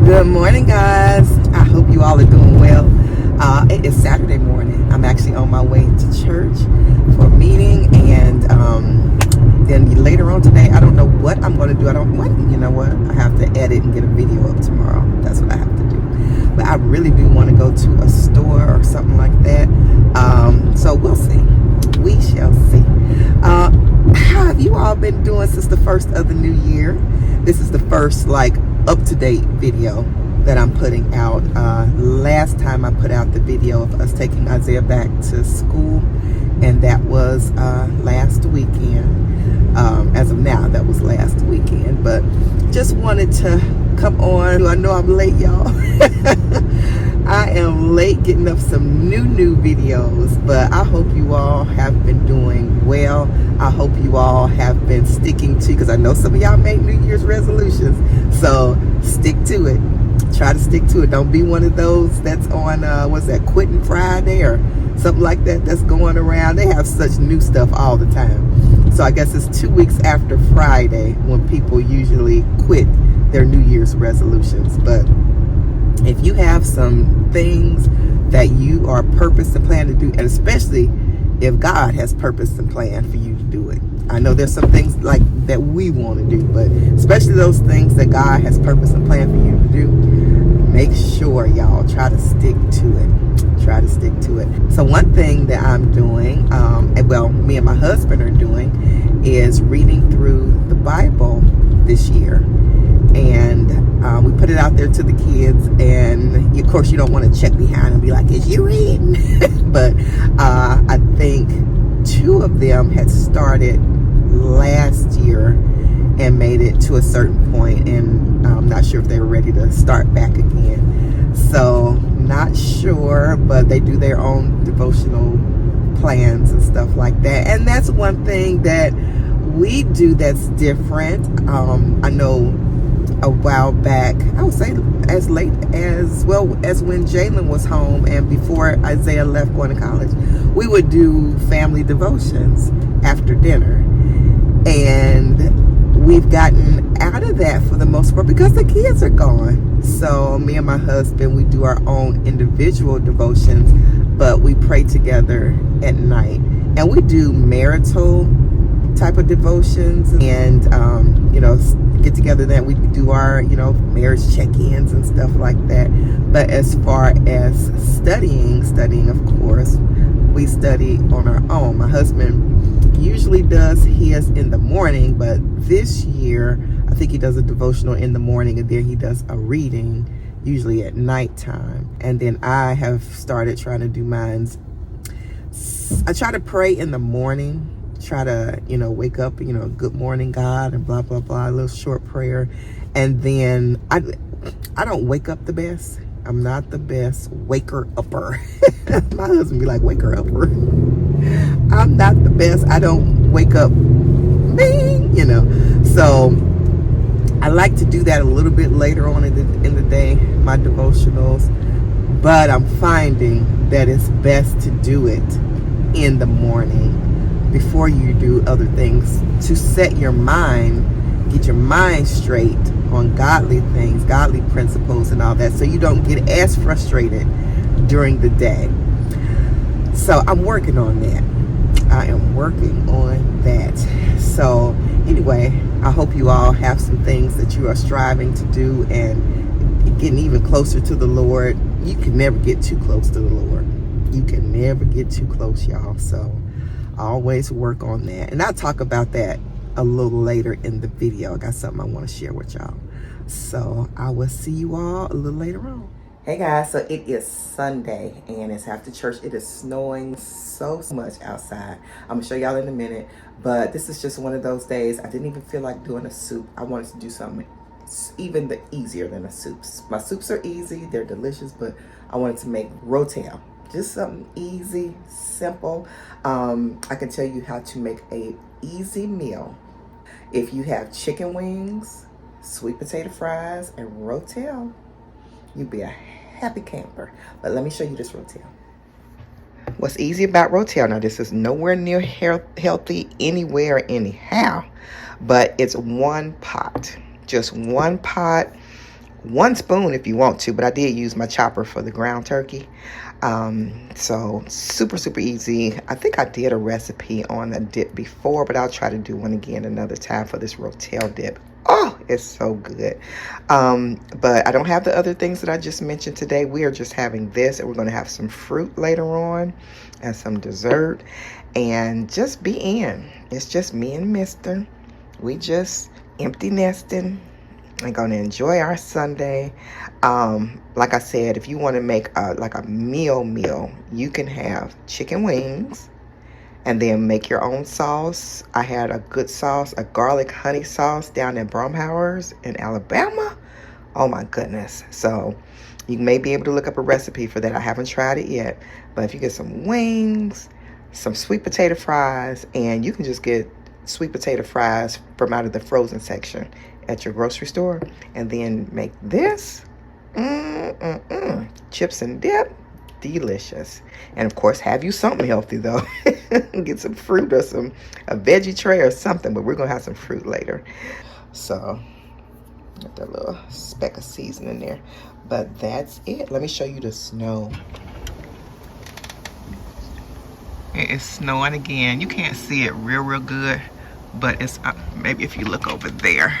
Good morning, guys. I hope you all are doing well. It is Saturday morning. I'm actually on my way to church for a meeting, and then later on today, I don't know what I'm going to do. You know what? I have to edit and get a video up tomorrow. That's what I have to do. But I really do want to go to a store or something like that. So we'll see. We shall see. How have you all been doing since the first of the new year? This is the first up-to-date video that I'm putting out. Last time I put out the video of us taking Isaiah back to school, and that was last weekend. As of now, that was last weekend, but just wanted to come on. I know I'm late, y'all. I am late getting up some new videos, but I hope you all have been doing well. I hope you all have been sticking to, because I know some of y'all made New Year's resolutions, so stick to it. Try to stick to it. Don't be one of those that's on what's that, Quitting Friday or something like that that's going around. They have such new stuff all the time. So I guess it's 2 weeks after Friday when people usually quit their New Year's resolutions. But if you have some things that you are purpose and plan to do, and especially if God has purpose and plan for you to do it. I know there's some things like that we want to do, but especially those things that God has purpose and plan for you to do, make sure y'all try to stick to it. Try to stick to it. So one thing that I'm doing, me and my husband are doing, is reading through the Bible this year. And we put it out there to the kids, and of course you don't want to check behind and be like, is you reading? But I think 2 of them had started last year and made it to a certain point, and I'm not sure if they were ready to start back again. So not sure, but they do their own devotional plans and stuff like that. And that's one thing that we do that's different. I know a while back, I would say as late as when Jalen was home and before Isaiah left going to college, we would do family devotions after dinner. And we've gotten out of that for the most part because the kids are gone. So me and my husband, we do our own individual devotions, but we pray together at night. And we do marital type of devotions, and get together. Then we do our marriage check-ins and stuff like that. But as far as studying of course, we study on our own. My husband usually does his in the morning, but this year I think he does a devotional in the morning, and then he does a reading usually at nighttime. And then I have started trying to do mine. I try to pray in the morning, try to wake up, good morning God, and blah blah blah, a little short prayer. And then I don't wake up the best. I'm not the best waker upper. My husband be like, waker upper. I'm not the best. I don't wake up bing, so I like to do that a little bit later on in the day, my devotionals. But I'm finding that it's best to do it in the morning before you do other things, to set your mind, get your mind straight on godly things, godly principles and all that, so you don't get as frustrated during the day. So I'm working on that. I am working on that. So anyway, I hope you all have some things that you are striving to do and getting even closer to the Lord. You can never get too close to the Lord. You can never get too close, y'all. So always work on that. And I'll talk about that a little later in the video. I got something I want to share with y'all. So I will see you all a little later on. Hey guys, so it is Sunday and it's after church. It is snowing so much outside. I'm gonna show y'all in a minute, but this is just one of those days. I didn't even feel like doing a soup. I wanted to do something even easier than a soup. My soups are easy, they're delicious, but I wanted to make rotel. Just something easy, simple. I can tell you how to make a easy meal. If you have chicken wings, sweet potato fries, and rotel, you'll be a happy camper. But let me show you this rotel. What's easy about rotel, now this is nowhere near healthy anywhere anyhow, but it's one pot. Just one pot, 1 spoon if you want to, but I did use my chopper for the ground turkey. So super easy. I think I did a recipe on a dip before, but I'll try to do one again another time for this rotel dip. Oh, it's so good. But I don't have the other things that I just mentioned today. We are just having this, and we're going to have some fruit later on and some dessert, and just be in. It's just me and Mister. We just empty nesting and going to enjoy our Sunday. Like I said, if you want to make like a meal, you can have chicken wings and then make your own sauce. I had a good sauce, a garlic honey sauce down in Bromhauer's in Alabama. Oh my goodness. So you may be able to look up a recipe for that. I haven't tried it yet, but if you get some wings, some sweet potato fries, and you can just get sweet potato fries from out of the frozen section at your grocery store, and then make this chips and dip. Delicious. And of course, have you something healthy though. Get some fruit or a veggie tray or something, but we're gonna have some fruit later. So got that little speck of seasoning there, but that's it. Let me show you the snow. It is snowing again. You can't see it real good, but it's maybe if you look over there,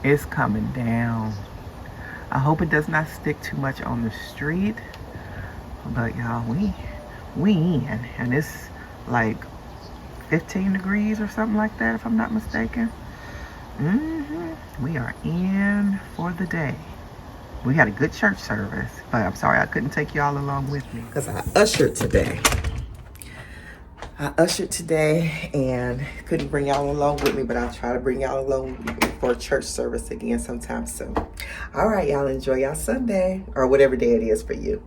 it's coming down. I hope it does not stick too much on the street, but y'all, we in, and it's like 15 degrees or something like that, if I'm not mistaken. We are in for the day. We had a good church service, but I'm sorry I couldn't take y'all along with me because I ushered today. And couldn't bring y'all along with me, but I'll try to bring y'all along for a church service again sometime soon. All right, y'all, enjoy y'all Sunday, or whatever day it is for you.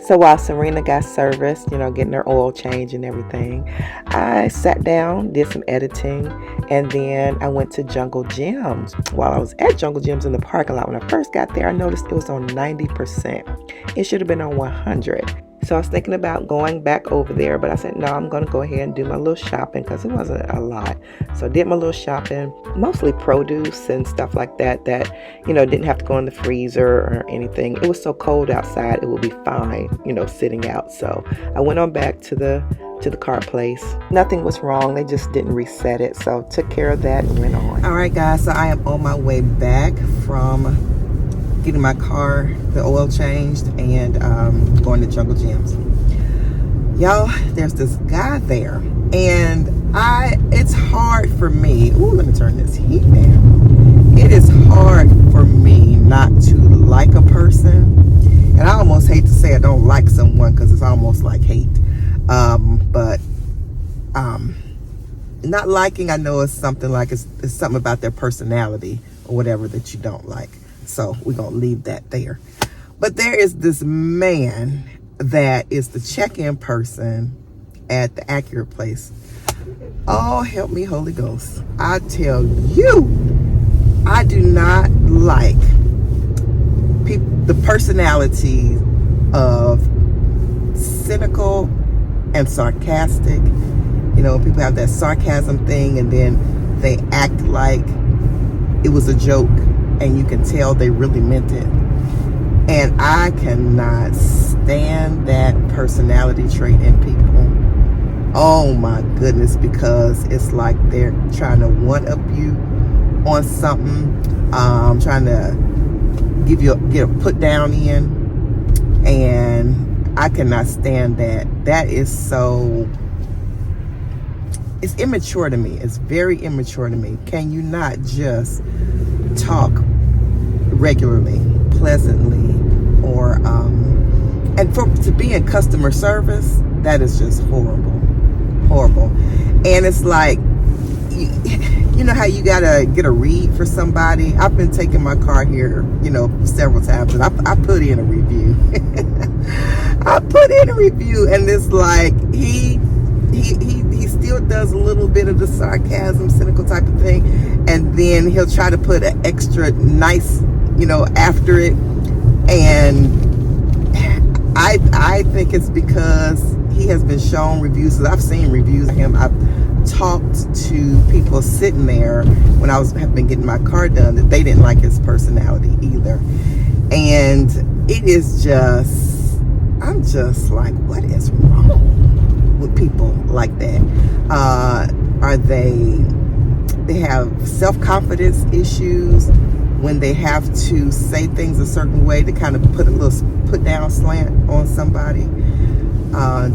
So while Serena got serviced, getting her oil change and everything, I sat down, did some editing, and then I went to Jungle Gyms. While I was at Jungle Gyms in the parking lot, when I first got there, I noticed it was on 90%. It should have been on 100. So I was thinking about going back over there, but I said, no, I'm going to go ahead and do my little shopping because it wasn't a lot. So I did my little shopping, mostly produce and stuff like that, didn't have to go in the freezer or anything. It was so cold outside, it would be fine, sitting out. So I went on back to the car place. Nothing was wrong. They just didn't reset it. So took care of that and went on. All right, guys. So I am on my way back from getting my car, the oil changed, and going to Jungle Gyms. Y'all, there's this guy there, and it's hard for me. Ooh, let me turn this heat down. It is hard for me not to like a person, and I almost hate to say I don't like someone because it's almost like hate. But not liking, I know, is something like it's something about their personality or whatever that you don't like. So we're going to leave that there. But there is this man that is the check-in person at the Accurate place. Oh, help me, Holy Ghost. I tell you, I do not like the personality of cynical and sarcastic. People have that sarcasm thing, and then they act like it was a joke, and you can tell they really meant it. And I cannot stand that personality trait in people. Oh my goodness, because it's like they're trying to one-up you on something, trying to get a put down in, and I cannot stand that. That is so, it's immature to me. It's very immature to me. Can you not just talk regularly, pleasantly, or and to be in customer service, that is just horrible. And it's like, you know how you gotta get a read for somebody. I've been taking my car here, you know, several times, and I put in a review. I put in a review, and it's like he still does a little bit of the sarcasm, cynical type of thing, and then he'll try to put an extra nice, you know, after it. And I think it's because he has been shown reviews. I've seen reviews of him. I've talked to people sitting there when I have been getting my car done that they didn't like his personality either. And it is just, I'm just like, what is wrong with people like that? Are they have self-confidence issues when they have to say things a certain way to kind of put a little put down slant on somebody,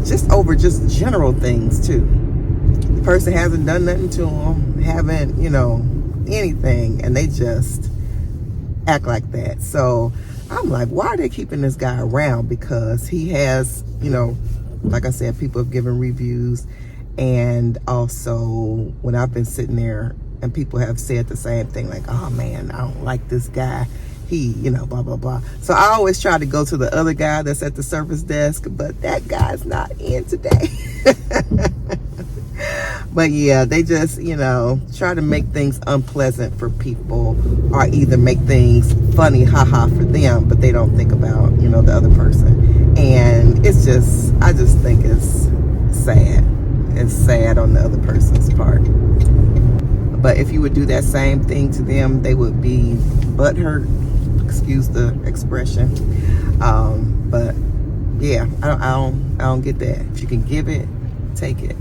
just over just general things too. The person hasn't done nothing to them, haven't, you know, anything, and they just act like that. So I'm like, why are they keeping this guy around? Because he has, you know, like I said, people have given reviews, and also when I've been sitting there and people have said the same thing, like, oh man, I don't like this guy, he, you know, blah blah blah. So I always try to go to the other guy that's at the service desk, but that guy's not in today. But yeah, they just, you know, try to make things unpleasant for people, or either make things funny, haha, for them, but they don't think about, you know, the other person. And it's just, I just think it's sad. It's sad on the other person's part. But if you would do that same thing to them, they would be butthurt, excuse the expression. But yeah, I don't get that. If you can give it, take it.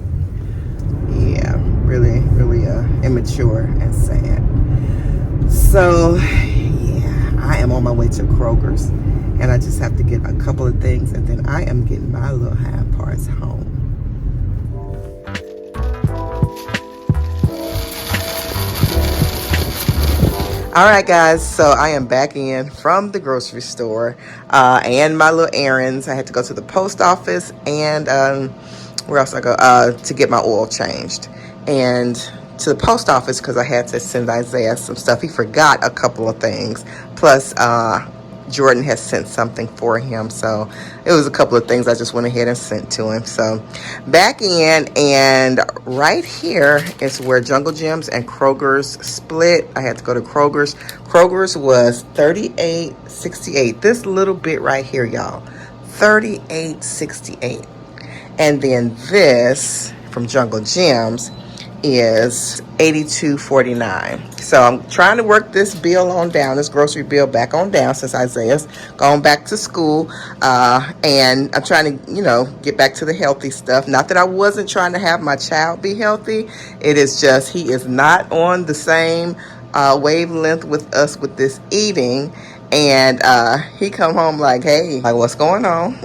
Yeah, really immature and sad. So yeah, I am on my way to Kroger's, and I just have to get a couple of things, and then I am getting my little hind parts home. All right, guys, so I am back in from the grocery store and my little errands. I had to go to the post office, and where else I go? To get my oil changed. And to the post office because I had to send Isaiah some stuff. He forgot a couple of things. Plus, Jordan has sent something for him. So it was a couple of things I just went ahead and sent to him. So back in, and right here is where Jungle Gyms and Kroger's split. I had to go to Kroger's. Kroger's was $38.68. This little bit right here, y'all. $38.68. And then this from Jungle Gyms is $82.49. So I'm trying to work this bill on down, this grocery bill back on down, since Isaiah's gone back to school. And I'm trying to, you know, get back to the healthy stuff. Not that I wasn't trying to have my child be healthy. It is just he is not on the same wavelength with us with this eating. And he come home like, hey, like, what's going on?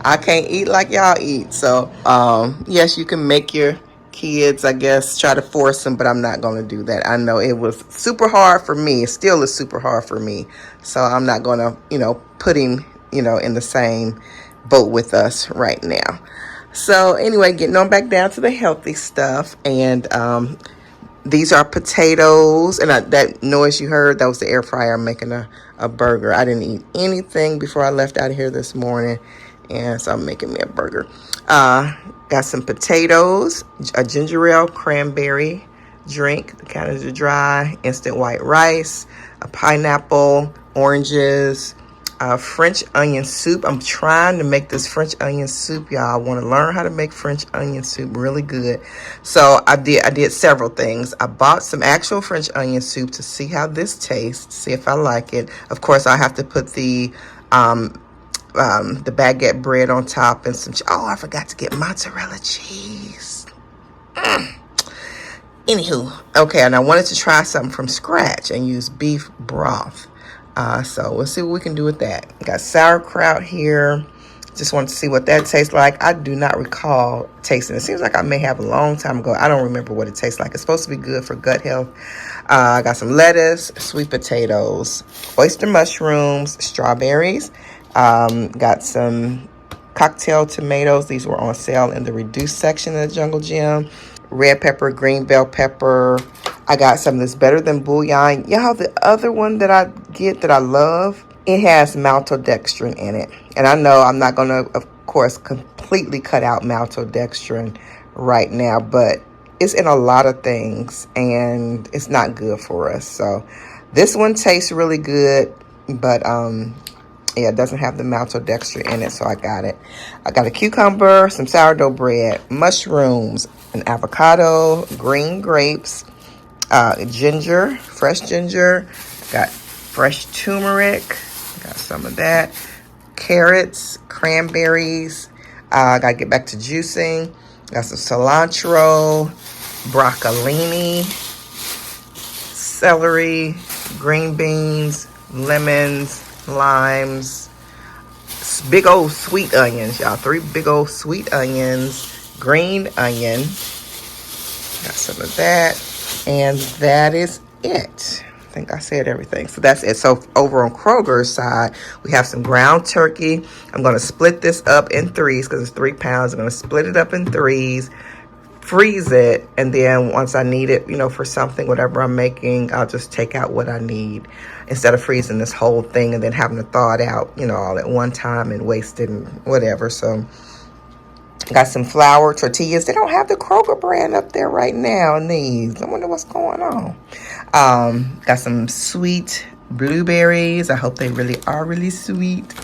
I can't eat like y'all eat. So yes, you can make your kids, I guess, try to force them, but I'm not going to do that. I know it was super hard for me. It still is super hard for me. So I'm not going to, you know, put him, you know, in the same boat with us right now. So anyway, getting on back down to the healthy stuff. And these are potatoes. And that noise you heard, that was the air fryer making a burger. I didn't eat anything before I left out of here this morning. And so I'm making me a burger. Got some potatoes, a ginger ale cranberry drink, Canada Dry, instant white rice, a pineapple, oranges, French onion soup. I'm trying to make this French onion soup, y'all. I want to learn how to make French onion soup really good. So I did several things. I bought some actual French onion soup to see how this tastes, see if I like it. Of course, I have to put the baguette bread on top and some, oh, I forgot to get mozzarella cheese. Anywho, okay, and I wanted to try something from scratch and use beef broth. So we'll see what we can do with that. Got sauerkraut here. Just wanted to see what that tastes like. I do not recall tasting it. It seems like I may have a long time ago. I don't remember what it tastes like. It's supposed to be good for gut health. I got some lettuce, sweet potatoes, oyster mushrooms, strawberries. Got some cocktail tomatoes. These were on sale in the reduced section of the Jungle Gym. red pepper, green bell pepper. I got some of this Better Than Bouillon. Y'all, the other one that I get that I love, it has maltodextrin in it. And I know I'm not going to, of course, completely cut out maltodextrin right now, but it's in a lot of things and it's not good for us. So this one tastes really good, but yeah, it doesn't have the maltodextrin in it, so I got it. I got a cucumber, some sourdough bread, mushrooms, an avocado, green grapes, ginger, fresh ginger, got fresh turmeric, got some of that, carrots, cranberries. I gotta get back to juicing. Got some cilantro, broccolini, celery, green beans, lemons, limes, big old sweet onions, y'all. 3 big old sweet onions, green onion. Got some of that. And that is it. I think I said everything. So that's it. So over on Kroger's side, we have some ground turkey. I'm going to split this up in 3s because it's 3 pounds. I'm going to split it up in 3s, freeze it, and then once I need it, you know, for something, whatever I'm making, I'll just take out what I need instead of freezing this whole thing and then having to thaw it out, you know, all at one time and waste it and whatever. So got some flour tortillas. They don't have the Kroger brand up there right now in these. I wonder what's going on. Got some sweet blueberries. I hope they really are really sweet.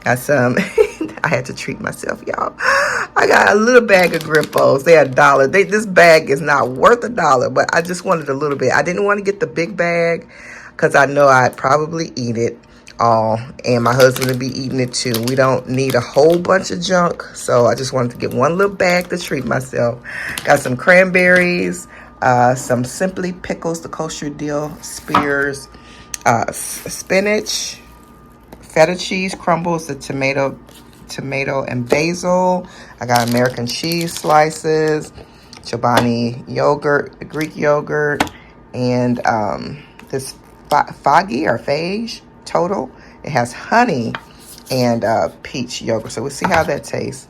Got some, I had to treat myself, y'all. I got a little bag of Grippos. They're $1. This bag is not worth $1, but I just wanted a little bit. I didn't want to get the big bag because I know I'd probably eat it all, and my husband would be eating it too. We don't need a whole bunch of junk, so I just wanted to get one little bag to treat myself. Got some cranberries, some Simply Pickles, the kosher dill spears, spinach, feta cheese crumbles, the tomato and basil. I got American cheese slices, Chobani yogurt, the Greek yogurt, and this Beige Tote. It has honey and peach yogurt. So we'll see how that tastes.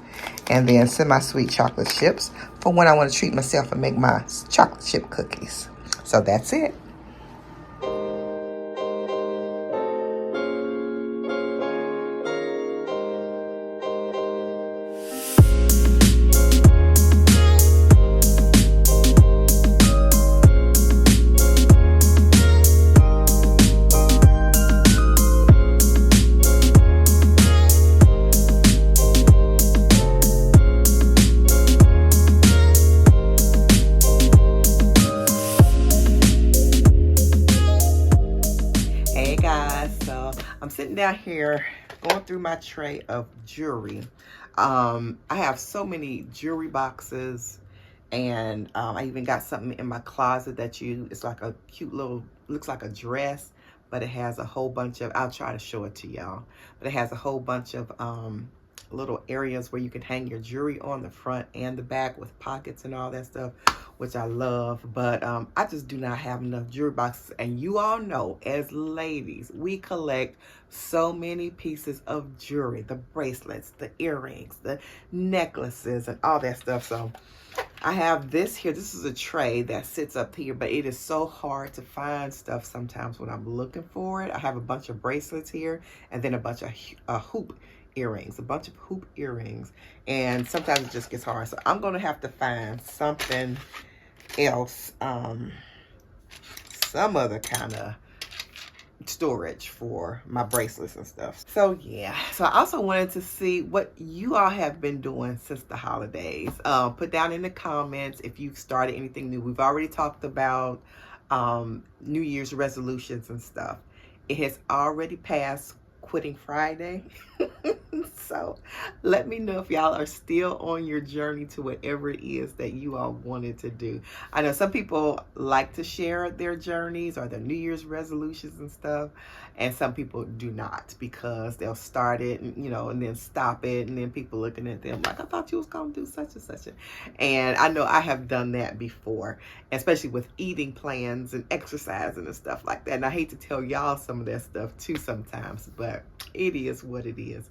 And then semi-sweet chocolate chips for when I want to treat myself and make my chocolate chip cookies. So that's it. Down here going through my tray of jewelry. I have so many jewelry boxes, and I even got something in my closet that it's like a cute little, looks like a dress, but it has a whole bunch of, I'll try to show it to y'all, but it has a whole bunch of little areas where you can hang your jewelry on the front and the back with pockets and all that stuff, which I love. But I just do not have enough jewelry boxes, and you all know, as ladies, we collect so many pieces of jewelry, the bracelets, the earrings, the necklaces, and all that stuff. So I have this here. This is a tray that sits up here, but it is so hard to find stuff sometimes when I'm looking for it. I have a bunch of bracelets here, and then a bunch of hoop earrings, and sometimes it just gets hard. So I'm gonna have to find something else, some other kind of storage for my bracelets and stuff. So yeah, so I also wanted to see what you all have been doing since the holidays. Put down in the comments if you've started anything new. We've already talked about New Year's resolutions and stuff. It has already passed Quitting Friday. So let me know if y'all are still on your journey to whatever it is that you all wanted to do. I know some people like to share their journeys or their New Year's resolutions and stuff, and some people do not, because they'll start it and, you know, and then stop it, and then people looking at them like, I thought you was gonna do such and such. And I know I have done that before, especially with eating plans and exercising and stuff like that. And I hate to tell y'all some of that stuff too sometimes, but it is what it is.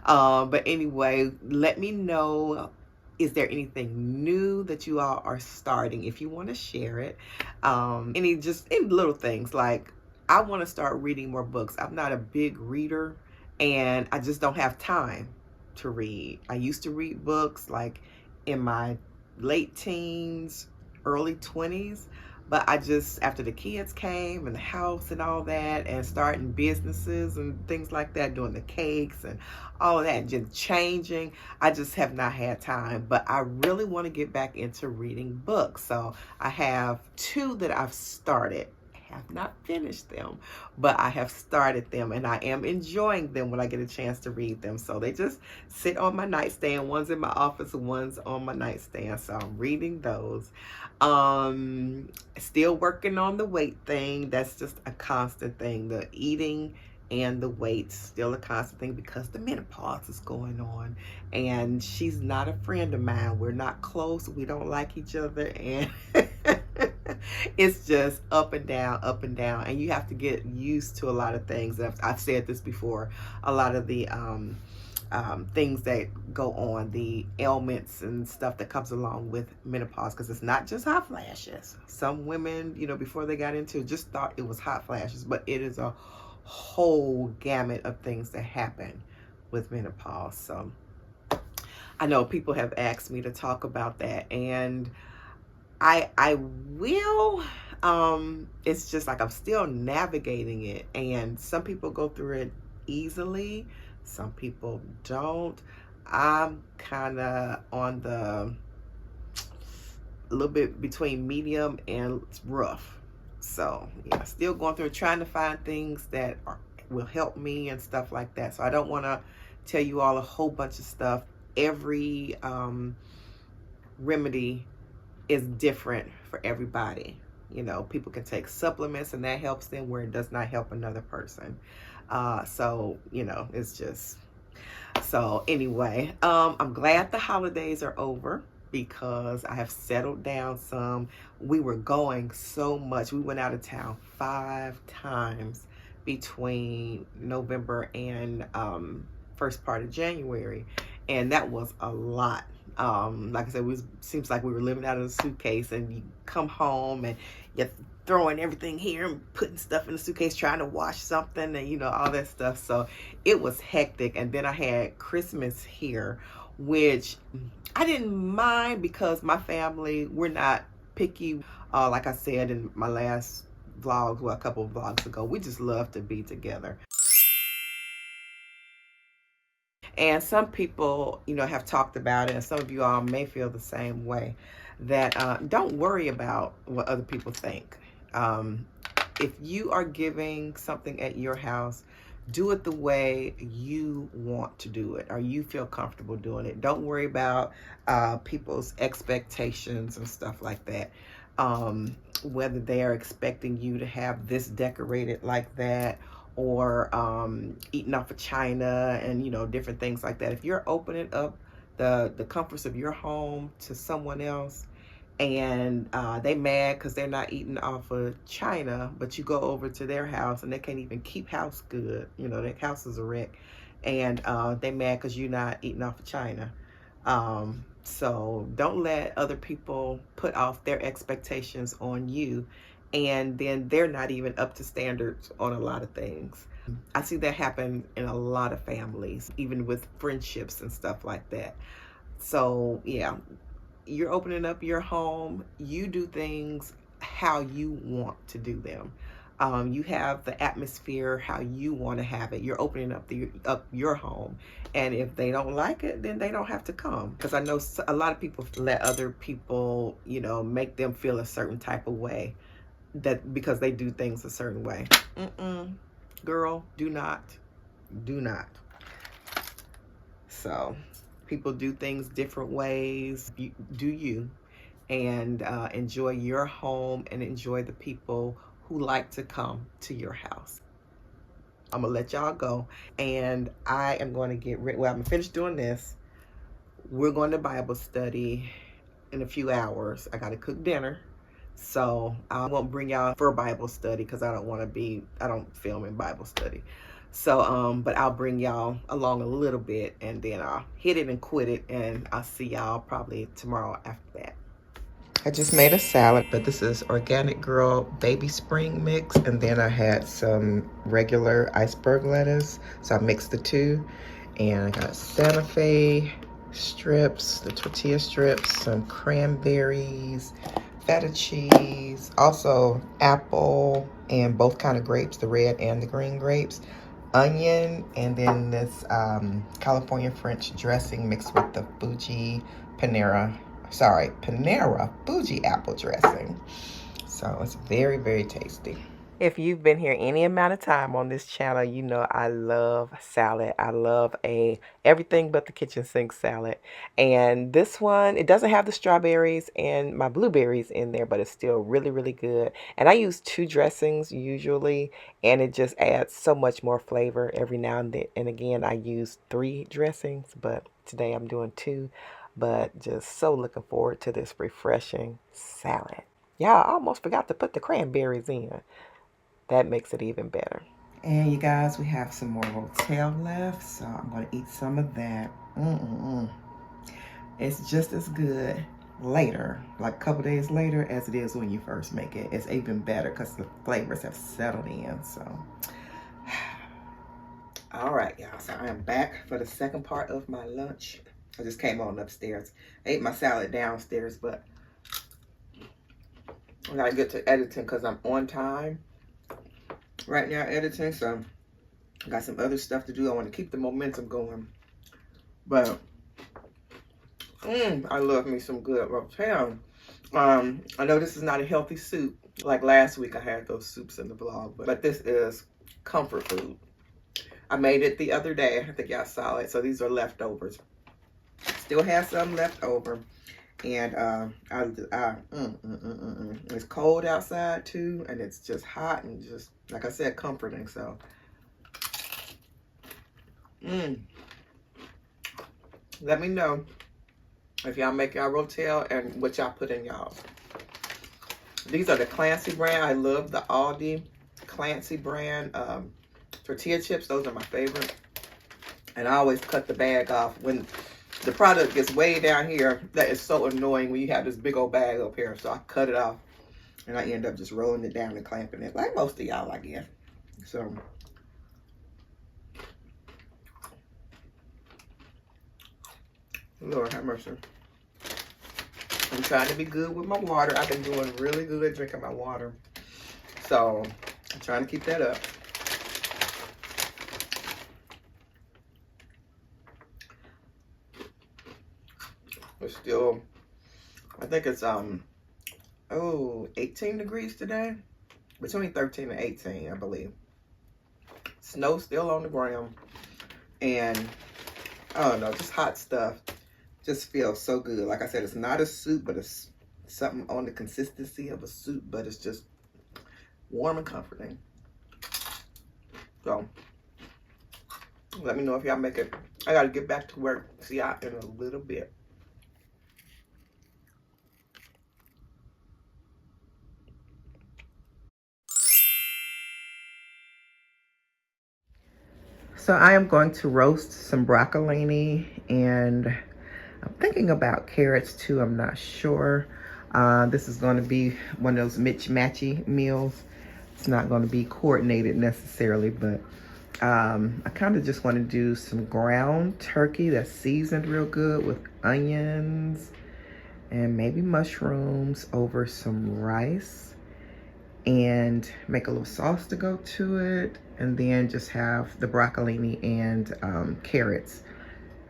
But anyway, let me know Is there anything new that you all are starting? If you want to share it, any little things like, I want to start reading more books. I'm not a big reader, and I just don't have time to read. I used to read books like in my late teens, early 20s, but I just, after the kids came and the house and all that, and starting businesses and things like that, doing the cakes and all of that, and just changing, I just have not had time. But I really want to get back into reading books. So I have 2 that I've started. Have not finished them, but I have started them, and I am enjoying them when I get a chance to read them. So they just sit on my nightstand. One's in my office, one's on my nightstand. So I'm reading those. Still working on the weight thing. That's just a constant thing. The eating and the weight, still a constant thing, because the menopause is going on, and she's not a friend of mine. We're not close. We don't like each other, and it's just up and down, and you have to get used to a lot of things. I've said this before. A lot of the things that go on, the ailments and stuff that comes along with menopause, because it's not just hot flashes. Some women, before they got into it, just thought it was hot flashes, but it is a whole gamut of things that happen with menopause. So I know people have asked me to talk about that, and I will. It's just like I'm still navigating it, and some people go through it easily, some people don't. I'm kind of on the little bit between medium and rough. So yeah, still going through, trying to find things that will help me and stuff like that. So I don't want to tell you all a whole bunch of stuff. Every remedy is different for everybody. People can take supplements and that helps them where it does not help another person. So it's just, so anyway, I'm glad the holidays are over, because I have settled down some. We were going so much. We went out of town 5 times between November and first part of January, and that was a lot. Like I said, seems like we were living out of a suitcase, and you come home and you're throwing everything here and putting stuff in the suitcase, trying to wash something, and all that stuff. So it was hectic. And then I had Christmas here, which I didn't mind, because my family, we're not picky. Like I said in my last vlog, well, a couple of vlogs ago, we just love to be together. And some people, have talked about it, and some of you all may feel the same way, that don't worry about what other people think. If you are giving something at your house, do it the way you want to do it, or you feel comfortable doing it. Don't worry about people's expectations and stuff like that. Whether they are expecting you to have this decorated like that, or eating off of china and different things like that. If you're opening up the comforts of your home to someone else, and they mad because they're not eating off of china, but you go over to their house and they can't even keep house good, their house is a wreck, and they mad because you're not eating off of china. So don't let other people put off their expectations on you, and then they're not even up to standards on a lot of things. I see that happen in a lot of families, even with friendships and stuff like that. So yeah, you're opening up your home, you do things how you want to do them. You have the atmosphere how you want to have it. You're opening up your home, and if they don't like it, then they don't have to come. Because I know a lot of people let other people, make them feel a certain type of way, that because they do things a certain way. Girl, do not. So people do things different ways. You do you, and enjoy your home, and enjoy the people who like to come to your house. I'm gonna let y'all go, and I am going to get ready. Well, I'm finished doing this. We're going to Bible study in a few hours. I gotta cook dinner, so I won't bring y'all for Bible study, because I don't film in Bible study. So, but I'll bring y'all along a little bit, and then I'll hit it and quit it, and I'll see y'all probably tomorrow after that. I just made a salad, but this is Organic Girl baby spring mix, and then I had some regular iceberg lettuce, so I mixed the two, and I got Santa Fe strips, the tortilla strips, some cranberries, feta cheese, also apple, and both kind of grapes, the red and the green grapes, onion, and then this California French dressing mixed with the Panera Fuji apple dressing. So it's very, very tasty. If you've been here any amount of time on this channel, you know I love salad. I love everything but the kitchen sink salad. And this one, it doesn't have the strawberries and my blueberries in there, but it's still really, really good. And I use 2 dressings usually, and it just adds so much more flavor every now and then. And again, I use 3 dressings, but today I'm doing 2. But just so looking forward to this refreshing salad. Yeah, I almost forgot to put the cranberries in. That makes it even better. And you guys, we have some more Rotel left, so I'm going to eat some of that. It's just as good later, like a couple days later, as it is when you first make it. It's even better because the flavors have settled in, so. All right, y'all, so I am back for the second part of my lunch. I just came on upstairs. I ate my salad downstairs, but I got to get to editing because I'm on time right now editing, so I got some other stuff to do. I want to keep the momentum going, but I love me some good Rotel. I know this is not a healthy soup like last week I had those soups in the vlog, but this is comfort food. I made it the other day. I think y'all saw it. So these are leftovers. Still have some left over, and it's cold outside too, and it's just hot and just, like I said, comforting. So let me know if y'all make y'all Rotel and what y'all put in y'all. These are the Clancy brand. I love the Aldi Clancy brand tortilla chips. Those are my favorite, and I always cut the bag off when the product gets way down here. That is so annoying when you have this big old bag up here. So I cut it off, and I end up just rolling it down and clamping it, like most of y'all, I guess. So Lord have mercy. I'm trying to be good with my water. I've been doing really good at drinking my water, so I'm trying to keep that up. It's still, I think it's 18 degrees today, between 13 and 18, I believe. Snow still on the ground, and I don't know, just hot stuff just feels so good. Like I said, it's not a soup, but it's something on the consistency of a soup, but it's just warm and comforting. So let me know if y'all make it. I gotta get back to work. See y'all in a little bit. So I am going to roast some broccolini, and I'm thinking about carrots too. I'm not sure. This is going to be one of those matchy meals. It's not going to be coordinated necessarily, but I kind of just want to do some ground turkey that's seasoned real good with onions and maybe mushrooms over some rice, and make a little sauce to go to it, and then just have the broccolini and carrots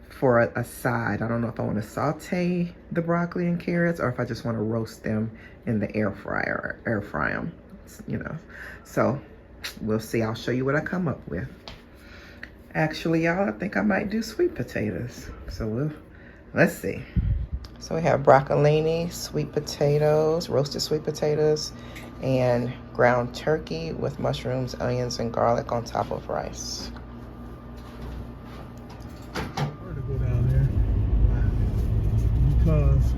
for a side. I don't know if I want to saute the broccoli and carrots or if I just want to roast them in the air fry them, you know. So we'll see. I'll show you what I come up with. Actually, y'all, I think I might do sweet potatoes. So let's see. So we have broccolini, sweet potatoes, roasted sweet potatoes, and ground turkey with mushrooms, onions, and garlic on top of rice. Where to go down there? Because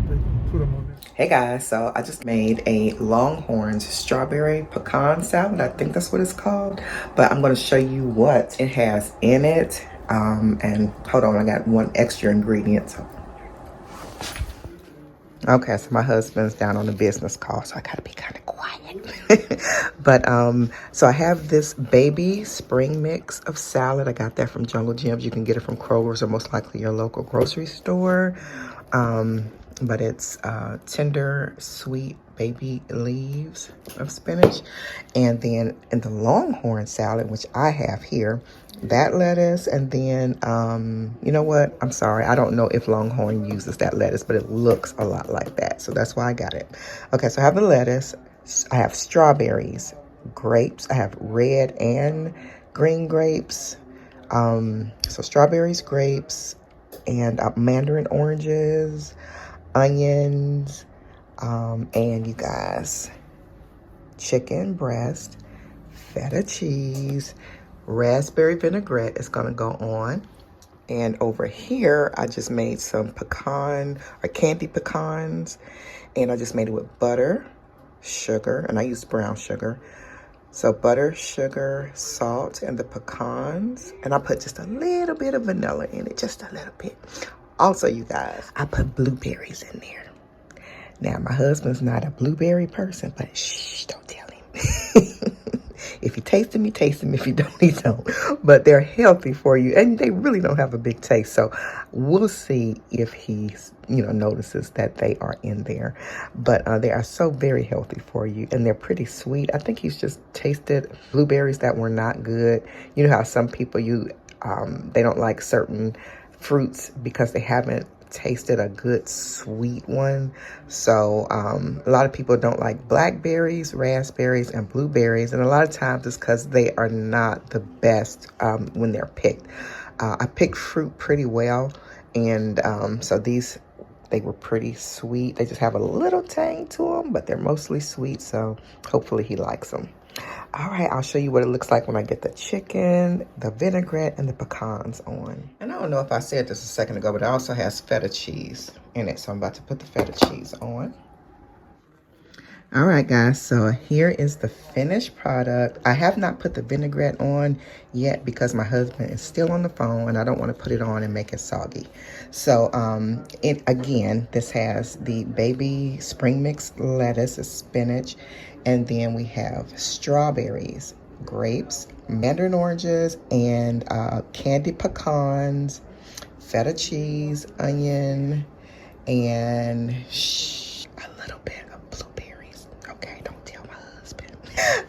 they can put them on there. Hey guys, so I just made a Longhorn's strawberry pecan salad. I think that's what it's called, but I'm going to show you what it has in it. And hold on, I got one extra ingredient. Okay, so my husband's down on the business call, so I gotta be kind of quiet. But so I have this baby spring mix of salad. I got that from Jungle Gyms. You can get it from Kroger's or most likely your local grocery store. But it's tender, sweet baby leaves of spinach. And then in the Longhorn salad, which I have here, that lettuce, and then you know what, I'm sorry, I don't know if Longhorn uses that lettuce, but it looks a lot like that, so that's why I got it. Okay, so I have the lettuce, I have strawberries, grapes, I have red and green grapes, so strawberries, grapes, and mandarin oranges, onions, and you guys, chicken breast, feta cheese, raspberry vinaigrette is gonna go on. And over here, I just made some pecan or candy pecans, and I just made it with butter, sugar, and I used brown sugar. So butter, sugar, salt, and the pecans, and I put just a little bit of vanilla in it, just a little bit. Also, you guys, I put blueberries in there. Now, my husband's not a blueberry person, but shh, don't tell him. If you taste them, you taste them. If you don't, you don't. But they're healthy for you, and they really don't have a big taste. So we'll see if he, notices that they are in there. But they are so very healthy for you, and they're pretty sweet. I think he's just tasted blueberries that were not good. You know how some people they don't like certain fruits because they haven't tasted a good sweet one. So a lot of people don't like blackberries, raspberries, and blueberries, and a lot of times it's because they are not the best when they're picked. I picked fruit pretty well, and so they were pretty sweet. They just have a little tang to them, but they're mostly sweet, so hopefully he likes them. All right, I'll show you what it looks like when I get the chicken, the vinaigrette, and the pecans on. And I don't know if I said this a second ago, but it also has feta cheese in it. So I'm about to put the feta cheese on. All right, guys, so here is the finished product. I have not put the vinaigrette on yet because my husband is still on the phone and I don't want to put it on and make it soggy. So again, this has the baby spring mix lettuce, spinach, and then we have strawberries, grapes, mandarin oranges, and candied pecans, feta cheese, onion, and a little bit of blueberries. Okay, don't tell my husband.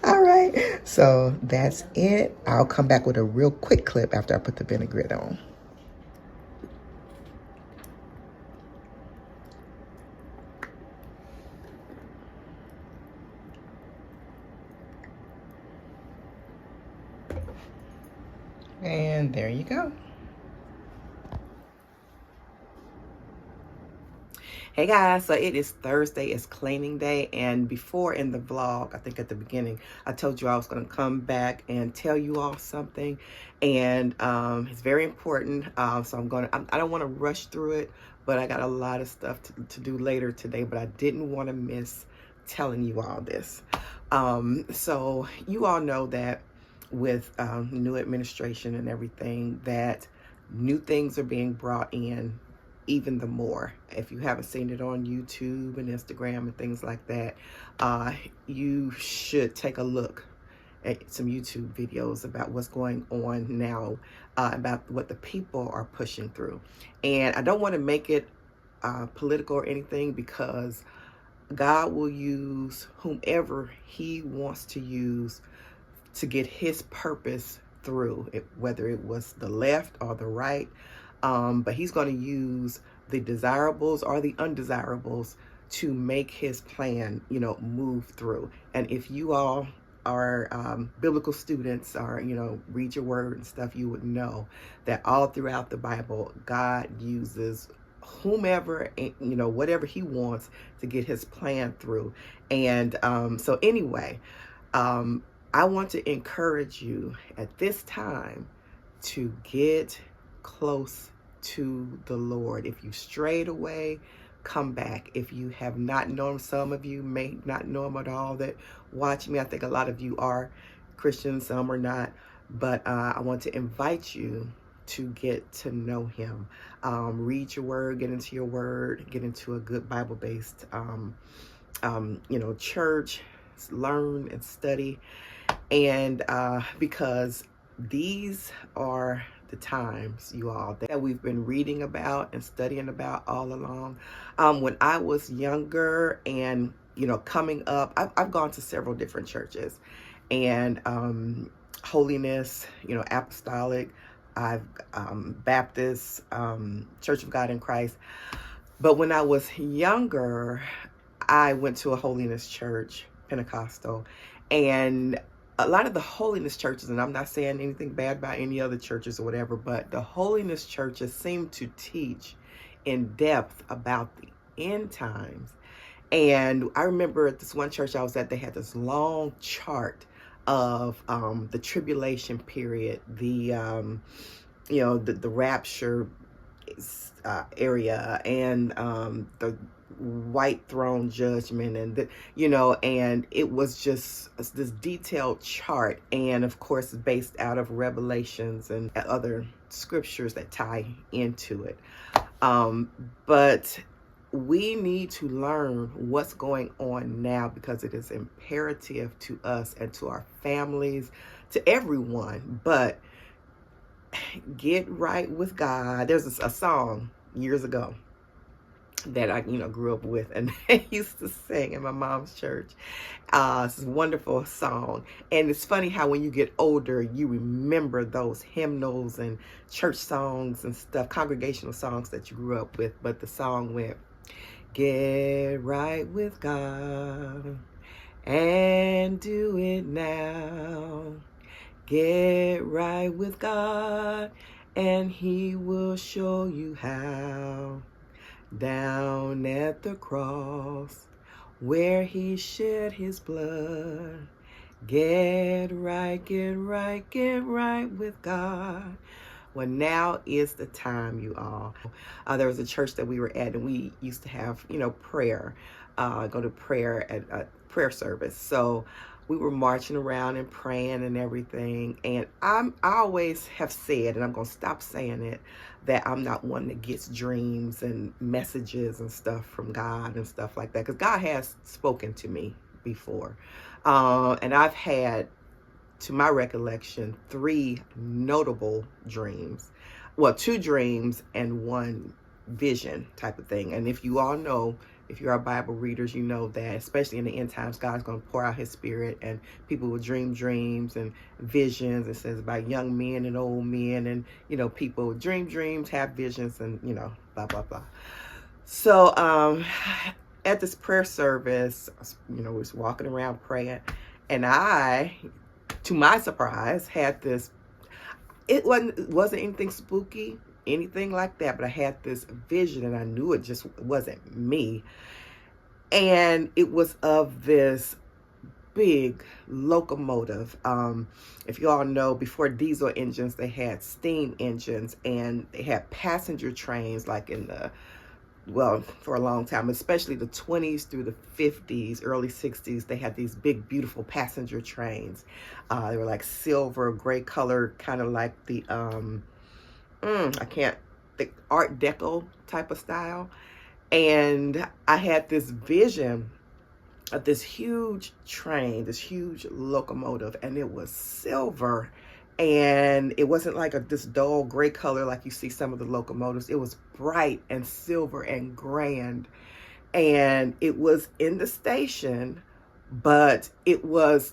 All right, so that's it. I'll come back with a real quick clip after I put the vinaigrette on. And there you go. Hey guys, so it is Thursday, it's cleaning day, and before in the vlog, I think at the beginning, I told you I was going to come back and tell you all something, and it's very important, so I don't want to rush through it, but I got a lot of stuff to do later today, but I didn't want to miss telling you all this. So you all know that with new administration and everything, that new things are being brought in even the more. If you haven't seen it on YouTube and Instagram and things like that, you should take a look at some YouTube videos about what's going on now, about what the people are pushing through. And I don't want to make it political or anything, because God will use whomever he wants to use to get his purpose through it, whether it was the left or the right. But he's going to use the desirables or the undesirables to make his plan, move through. And if you all are biblical students, or, read your word and stuff, you would know that all throughout the Bible, God uses whomever, whatever he wants to get his plan through. And so anyway, I want to encourage you at this time to get close to the Lord. If you strayed away, come back. If you have not known, some of you may not know him at all that watch me. I think a lot of you are Christians, some are not. But I want to invite you to get to know him. Read your word, get into your word, get into a good Bible-based, church, learn and study. And because these are the times, you all, that we've been reading about and studying about all along. When I was younger and, coming up, I've gone to several different churches, and holiness, apostolic, I've Baptist, Church of God in Christ. But when I was younger, I went to a holiness church, Pentecostal, and a lot of the holiness churches, and I'm not saying anything bad about any other churches or whatever, but the holiness churches seem to teach in depth about the end times. And I remember at this one church I was at, they had this long chart of the tribulation period, the rapture area, and the white throne judgment, and and it was just this detailed chart, and of course based out of Revelations and other scriptures that tie into it. But we need to learn what's going on now, because it is imperative to us and to our families, to everyone. But get right with God. There's a song years ago that I, grew up with, and they used to sing in my mom's church. It's a wonderful song. And it's funny how when you get older, you remember those hymnals and church songs and stuff, congregational songs that you grew up with. But the song went, get right with God and do it now. Get right with God and he will show you how. Down at the cross where he shed his blood. Get right with God. Well, now is the time, you all. There was a church that we were at, and we used to have, prayer, go to prayer at prayer service. So we were marching around and praying and everything. And I always have said, and I'm going to stop saying it, that I'm not one that gets dreams and messages and stuff from God and stuff like that. Because God has spoken to me before. And I've had, to my recollection, 3 notable dreams. Well, 2 dreams and 1 vision type of thing. And if you all know, if you are Bible readers, you know that, especially in the end times, God's going to pour out his spirit, and people will dream dreams and visions. It says about young men and old men, and, people dream dreams, have visions, and, blah, blah, blah. So at this prayer service, we was walking around praying, and I, to my surprise, had this, it wasn't anything spooky, anything like that, but I had this vision, and I knew it just wasn't me. And it was of this big locomotive. If you all know, before diesel engines, they had steam engines, and they had passenger trains, like in for a long time, especially the 20s through the 50s, early 60s, they had these big, beautiful passenger trains. They were like silver, gray color, kind of like the, I can't think, Art Deco type of style. And I had this vision of this huge train, this huge locomotive, and it was silver. And it wasn't like this dull gray color like you see some of the locomotives. It was bright and silver and grand. And it was in the station, but it was,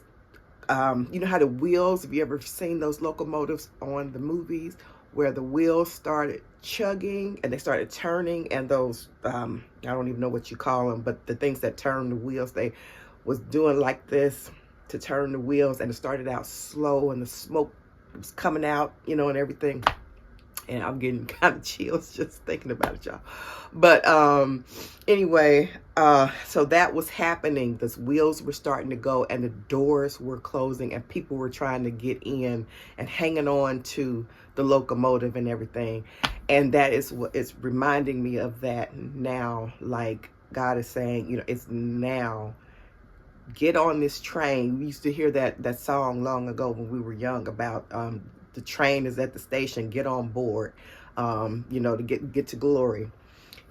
you know how the wheels, have you ever seen those locomotives on the movies, where the wheels started chugging and they started turning, and those, I don't even know what you call them, but the things that turn the wheels, they was doing like this to turn the wheels, and it started out slow, and the smoke was coming out, and everything. And I'm getting kind of chills just thinking about it, y'all. But anyway, so that was happening. The wheels were starting to go, and the doors were closing, and people were trying to get in and hanging on to the locomotive and everything. And that is what it's reminding me of that now. Like God is saying, you know, it's now. Get on this train. We used to hear that song long ago when we were young about the train is at the station. Get on board, you know, to get to glory.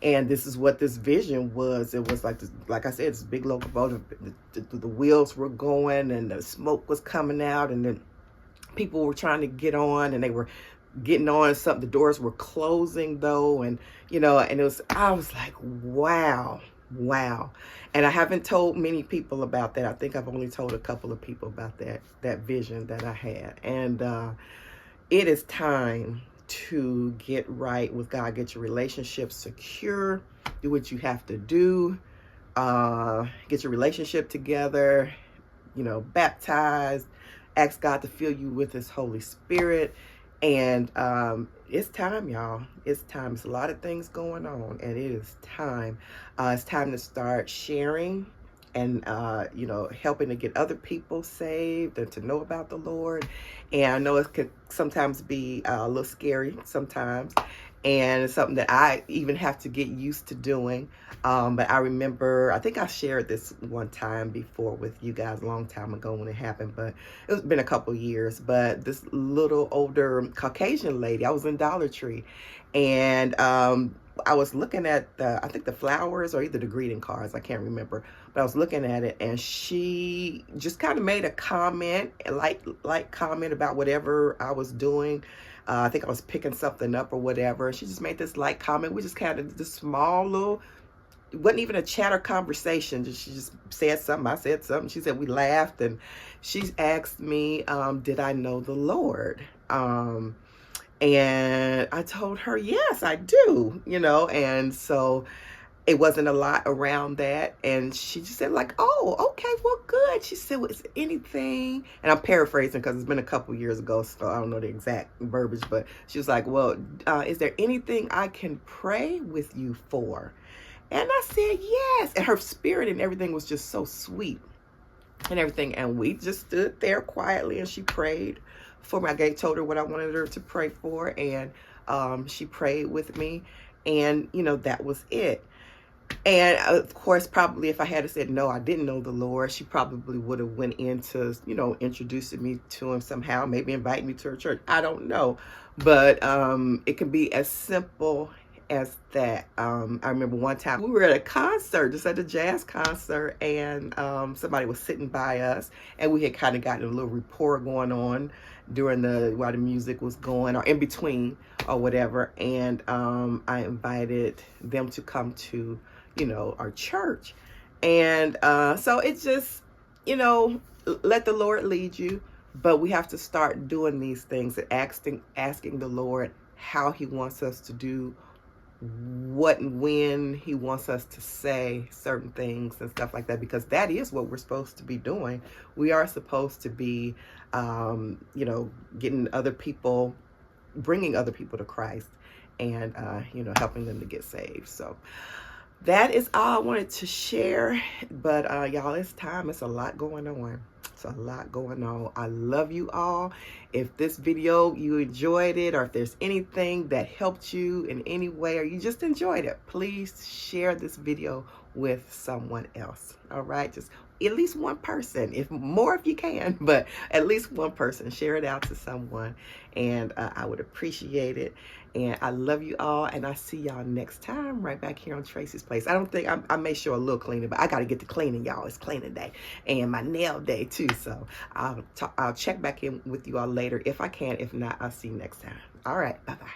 And this is what this vision was. It was like this, like I said, this big locomotive. The wheels were going, and the smoke was coming out, and then people were trying to get on, and they were getting on something. The doors were closing though, and you know, and I was like, wow. And I haven't told many people about that. I think I've only told a couple of people about that vision that I had. And it is time to get right with God. Get your relationship secure. Do what you have to do. Get your relationship together. You know, baptize. Ask God to fill you with His Holy Spirit. And it's time, y'all. It's time. It's a lot of things going on, and it is time. It's time to start sharing and, you know, helping to get other people saved and to know about the Lord. And I know it could sometimes be a little scary sometimes. And it's something that I even have to get used to doing. But I remember, I think I shared this one time before with you guys a long time ago when it happened, but it's been a couple years. But this little older Caucasian lady, I was in Dollar Tree, and I was looking at I think the flowers or either the greeting cards, I can't remember, but I was looking at it, and she just kind of made a comment, a light comment about whatever I was doing. I think I was picking something up or whatever. She just made this light comment. We just kind of this small little, it wasn't even a chat or conversation. She just said something. I said something. She said we laughed, and she asked me, did I know the Lord? And I told her, yes, I do, you know, and so it wasn't a lot around that. And she just said like, oh, okay, well, good. She said, was anything, and I'm paraphrasing because it's been a couple years ago, so I don't know the exact verbiage, but she was like, well, is there anything I can pray with you for? And I said, yes. And her spirit and everything was just so sweet and everything. And we just stood there quietly, and she prayed for me. I told her what I wanted her to pray for, and she prayed with me, and you know, that was it. And of course, probably if I had said no, I didn't know the Lord, she probably would have went into, you know, introducing me to Him somehow, maybe inviting me to her church. I don't know, but it can be as simple as that. I remember one time we were at a concert, just at a jazz concert, and somebody was sitting by us, and we had kind of gotten a little rapport going on during while the music was going, or in between or whatever. And I invited them to come to, you know, our church. And so it's just, you know, let the Lord lead you, but we have to start doing these things and asking the Lord how He wants us to do what and when He wants us to say certain things and stuff like that, because that is what we're supposed to be doing. We are supposed to be, you know, getting other people, bringing other people to Christ, and, you know, helping them to get saved. So that is all I wanted to share. But y'all, it's time. It's a lot going on. It's a lot going on. I love you all. If this video, you enjoyed it, or if there's anything that helped you in any way, or you just enjoyed it, please share this video with someone else. All right? Just at least one person, if you can, but at least one person. Share it out to someone, and I would appreciate it. And I love you all, and I see y'all next time right back here on Tracie's Place. I don't think I may show a little cleaning, but I got to get to cleaning, y'all. It's cleaning day and my nail day too. So I'll check back in with you all later if I can. If not, I'll see you next time. All right, bye-bye.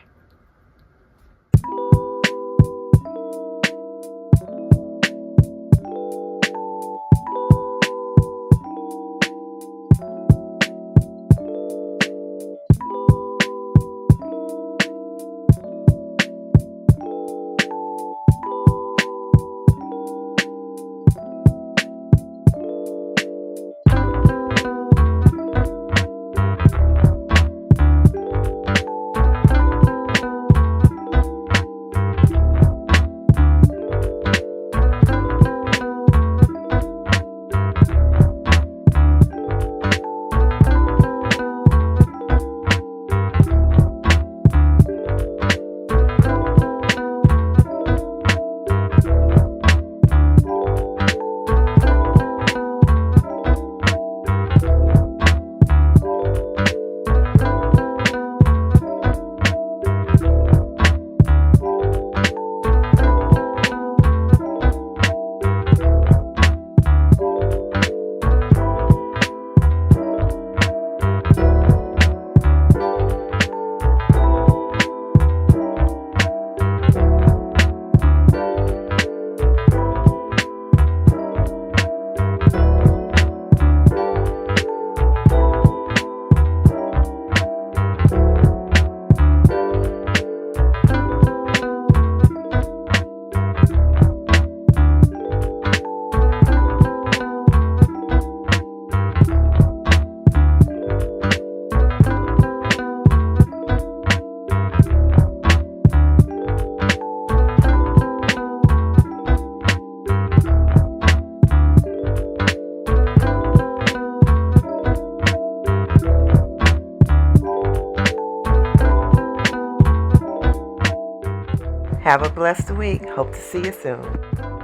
Have a blessed week. Hope to see you soon.